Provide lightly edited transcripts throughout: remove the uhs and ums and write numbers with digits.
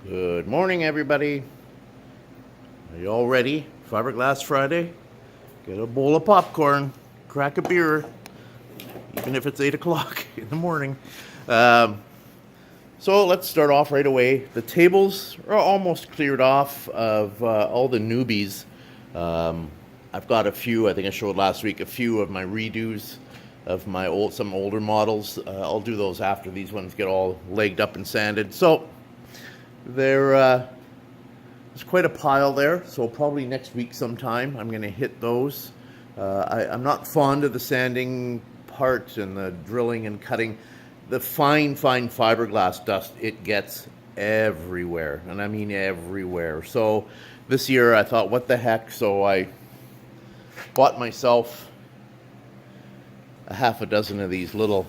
Good morning, everybody. Are you all ready? Fiberglass Friday? Get a bowl of popcorn, crack a beer, even if it's 8 o'clock in the morning. Um, so let's start off right away. The tables are almost cleared off of all the newbies. I've got a few, I think I showed last week, a few of my redos of some older models. I'll do those after these ones get all legged up and sanded. So there's quite a pile there, so probably next week sometime I'm going to hit those. I'm not fond of the sanding part and the drilling and cutting. The fine fiberglass dust, it gets everywhere, and I mean everywhere. So this year I thought, what the heck, so I bought myself a half a dozen of these from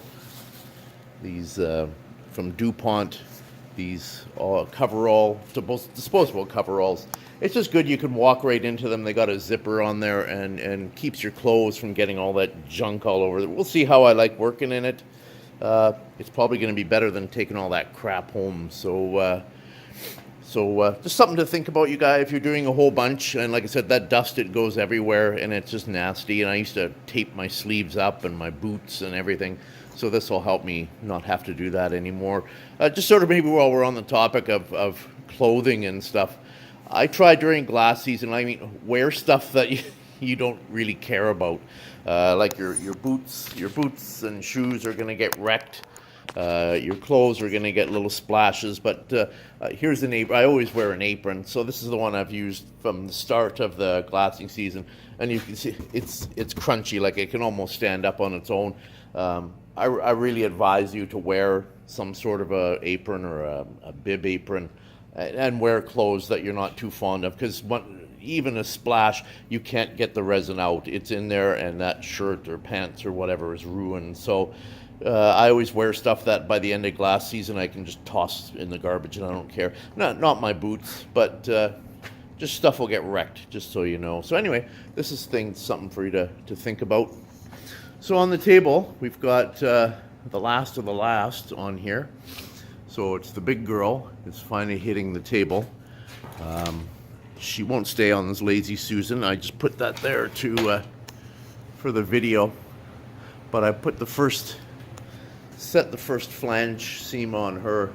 DuPont, these disposable coveralls. It's just good, you can walk right into them. They got a zipper on there and keeps your clothes from getting all that junk all over. We'll see how I like working in it. It's probably going to be better than taking all that crap home. So just something to think about, you guys, if you're doing a whole bunch. And like I said, that dust, it goes everywhere, and it's just nasty. And I used to tape my sleeves up and my boots and everything. So this will help me not have to do that anymore. Just sort of maybe while we're on the topic of clothing and stuff, I try during glass season, wear stuff that you don't really care about. Like your boots and shoes are going to get wrecked. Your clothes are going to get little splashes, but here's an apron. I always wear an apron, so this is the one I've used from the start of the glassing season, and you can see it's crunchy, like it can almost stand up on its own. I really advise you to wear some sort of a apron or a bib apron, and wear clothes that you're not too fond of, because even a splash, you can't get the resin out. It's in there, and that shirt or pants or whatever is ruined. So I always wear stuff that by the end of glass season I can just toss in the garbage, and I don't care. Not my boots, but just stuff will get wrecked, just so you know. So anyway, this is something for you to think about. So on the table, we've got the last of the last on here. So it's the big girl. It's finally hitting the table. She won't stay on this Lazy Susan. I just put that there for the video. But I put set the first flange seam on her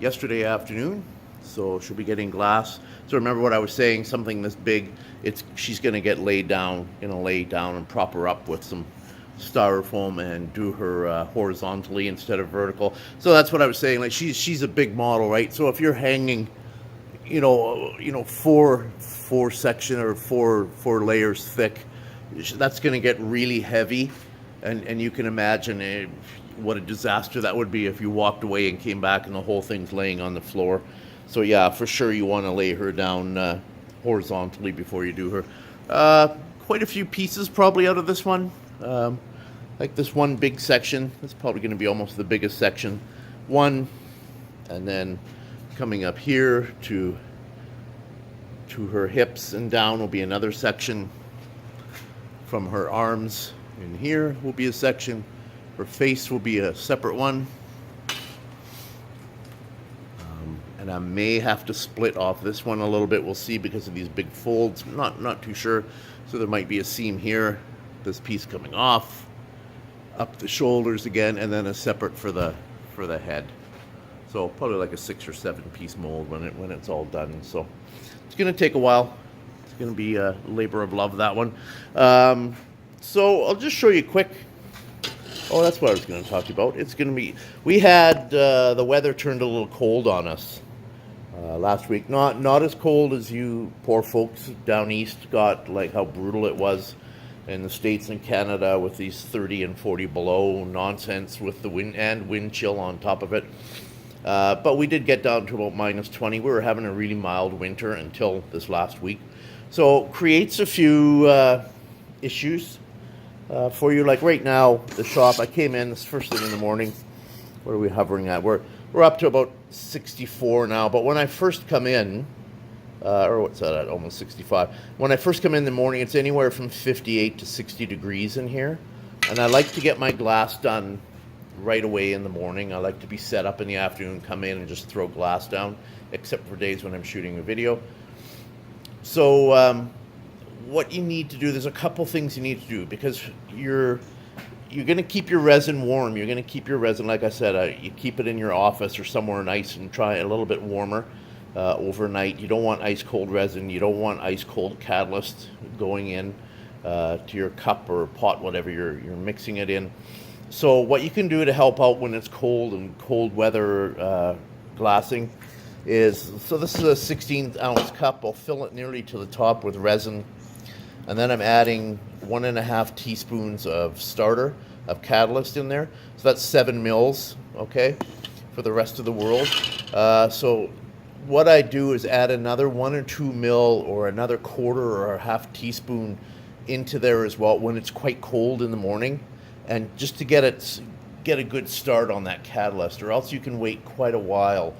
yesterday afternoon. So she'll be getting glass. So remember what I was saying, something this big, she's going to get laid down, and prop her up with some styrofoam and do her horizontally instead of vertical. So that's what I was saying. Like she's a big model, right? So if you're hanging, four section or four layers thick, that's going to get really heavy, and you can imagine what a disaster that would be if you walked away and came back and the whole thing's laying on the floor. So yeah, for sure you want to lay her down horizontally before you do her. Quite a few pieces probably out of this one. Like this one big section, that's probably going to be almost the biggest section. One, and then coming up here to her hips and down will be another section. From her arms in here will be a section. Her face will be a separate one. And I may have to split off this one a little bit. We'll see, because of these big folds. Not too sure. So there might be a seam here. This piece coming off, up the shoulders again, and then a separate for the head. So probably like a 6 or 7 piece mold when it's all done. So it's going to take a while. It's going to be a labor of love, that one. So I'll just show you quick. Oh, that's what I was going to talk to you about. It's going to be, we had the weather turned a little cold on us last week. Not as cold as you poor folks down east got, like how brutal it was in the States and Canada with these 30 and 40 below nonsense with the wind chill on top of it. But we did get down to about -20. We were having a really mild winter until this last week. So creates a few issues for you. Like right now, the shop, I came in this first thing in the morning. What are we hovering at? We're up to about 64 now. But when I first come in, or what's that at, almost 65. When I first come in the morning, it's anywhere from 58 to 60 degrees in here. And I like to get my glass done right away in the morning. I like to be set up in the afternoon, come in and just throw glass down, except for days when I'm shooting a video. So what you need to do, there's a couple things you need to do, because you're going to keep your resin warm. You're going to keep your resin, like I said, you keep it in your office or somewhere nice and try it a little bit warmer overnight. You don't want ice cold resin. You don't want ice cold catalyst going in to your cup or pot, whatever you're mixing it in. So what you can do to help out when it's cold and cold weather glassing is, so this is a 16-ounce cup. I'll fill it nearly to the top with resin. And then I'm adding 1.5 teaspoons of starter, of catalyst in there. So that's 7 mils, okay, for the rest of the world. So what I do is add another 1 or 2 mil or another quarter or a half teaspoon into there as well when it's quite cold in the morning. And just to get a good start on that catalyst, or else you can wait quite a while.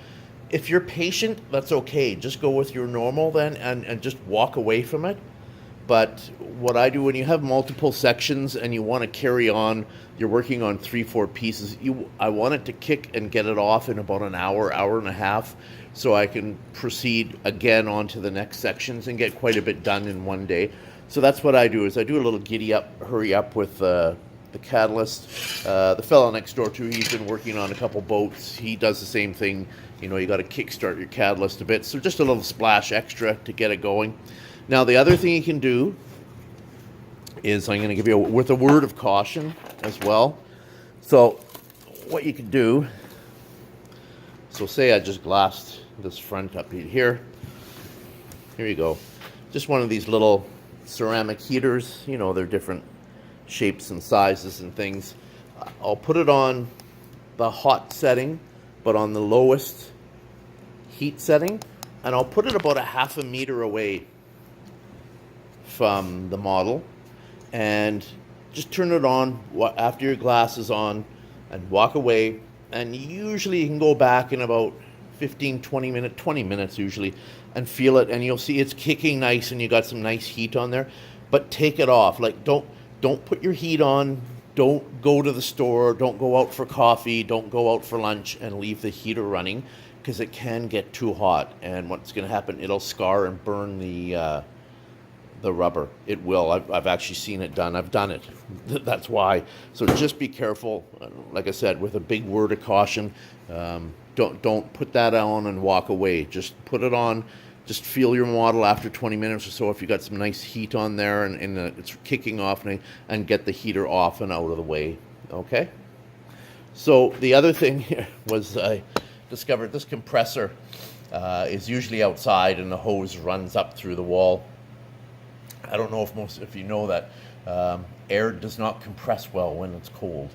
If you're patient, that's okay. Just go with your normal then and just walk away from it. But what I do when you have multiple sections and you want to carry on, you're working on 3-4 pieces, I want it to kick and get it off in about an hour, hour and a half, so I can proceed again on to the next sections and get quite a bit done in one day. So that's what I do, is I do a little giddy up, hurry up with the catalyst. The fella next door too, he's been working on a couple boats. He does the same thing. You know, you got to kickstart your catalyst a bit. So just a little splash extra to get it going. Now, the other thing you can do is, I'm going to give you with a word of caution as well. So what you can do, so say I just glassed this front up here. Here you go. Just one of these little ceramic heaters. You know, they're different shapes and sizes and things. I'll put it on the hot setting, but on the lowest heat setting, and I'll put it about 1/2 meter away from the model, and just turn it on after your glass is on and walk away. And usually you can go back in about 20 minutes usually, and feel it, and you'll see it's kicking nice and you got some nice heat on there. But take it off. Like, don't put your heat on. Don't go to the store. Don't go out for coffee. Don't go out for lunch and leave the heater running, because it can get too hot. And what's going to happen, it'll scar and burn the rubber. It will. I've actually seen it done. I've done it. That's why. So just be careful. Like I said, with a big word of caution. Don't put that on and walk away. Just put it on. Just feel your model after 20 minutes or so if you got some nice heat on there and it's kicking off, and get the heater off and out of the way. Okay? So the other thing here was, I discovered this compressor is usually outside and the hose runs up through the wall. I don't know if you know that air does not compress well when it's cold.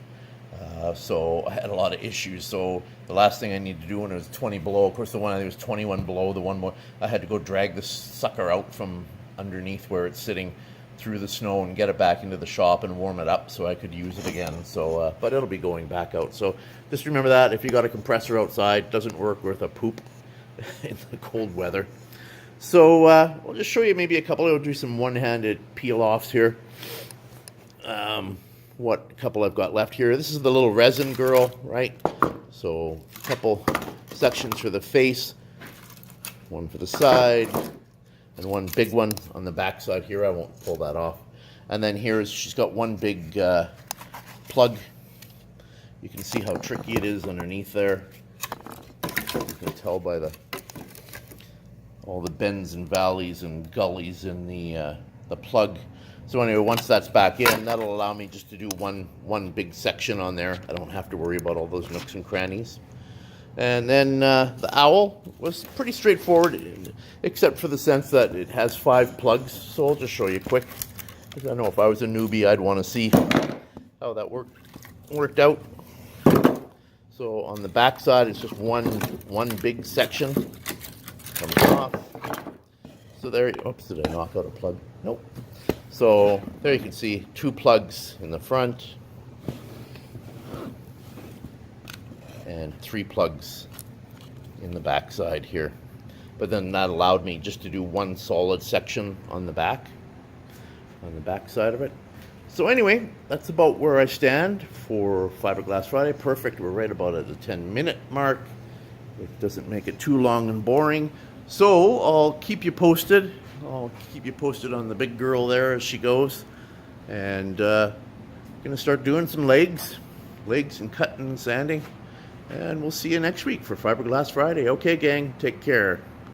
So I had a lot of issues. So the last thing I needed to do when it was 20 below, of course the one I think was 21 below, the one more, I had to go drag this sucker out from underneath where it's sitting through the snow and get it back into the shop and warm it up so I could use it again. So, but it'll be going back out. So just remember that if you got a compressor outside, it doesn't work worth a poop in the cold weather. So I'll just show you maybe a couple. I'll do some one-handed peel-offs here. What couple I've got left here. This is the little resin girl, right? So a couple sections for the face, one for the side, and one big one on the back side here. I won't pull that off. And then she's got one big plug. You can see how tricky it is underneath there. You can tell by all the bends and valleys and gullies in the plug. So anyway, once that's back in, that'll allow me just to do one big section on there. I don't have to worry about all those nooks and crannies. And then the owl was pretty straightforward, except for the sense that it has 5 plugs. So I'll just show you quick, because I know if I was a newbie, I'd want to see how that worked out. So on the back side, it's just one big section comes off. So there, oops, did I knock out a plug? Nope. So there you can see 2 plugs in the front and 3 plugs in the back side here. But then that allowed me just to do one solid section on the back side of it. So anyway, that's about where I stand for Fiberglass Friday. Perfect. We're right about at the 10-minute mark. It doesn't make it too long and boring. So I'll keep you posted. I'll keep you posted on the big girl there as she goes. And gonna start doing some legs and cutting and sanding. And we'll see you next week for Fiberglass Friday. Okay, gang, take care.